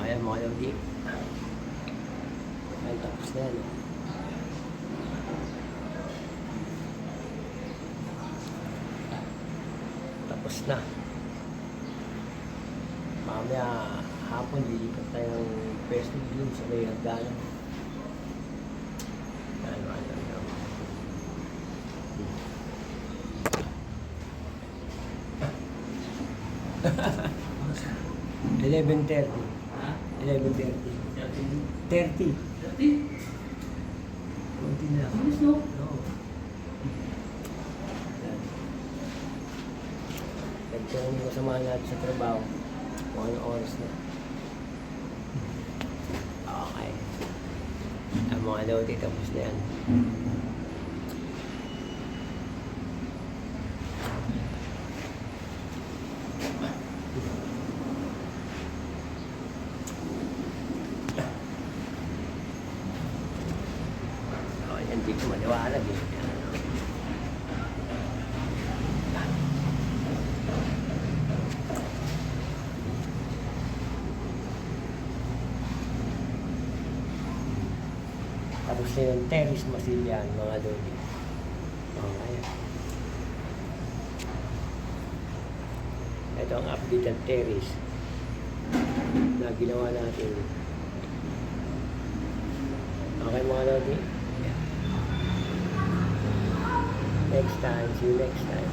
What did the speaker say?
Ayan mga lodi. Ayan, tapos na yan. Tapos na. Mamaya hapon lilipat tayong pwesto dun sa may hagdanan. Ano. 11:30. Ha? 11:30. 30. 30? Kunti na. Alis no? Oo. Nagtawag yung kasama natin sa trabaho. Kung anong oras na. Okay. Ang mga lodi, tapos na yan. Oh, yan, di ko maliwanag eh. Tapos na yung Terrace Masilyan, mga lodi. Okay. Ito ang update ng Terrace na ginawa natin. Okay mga lodi? Yeah. Next time, see you next time.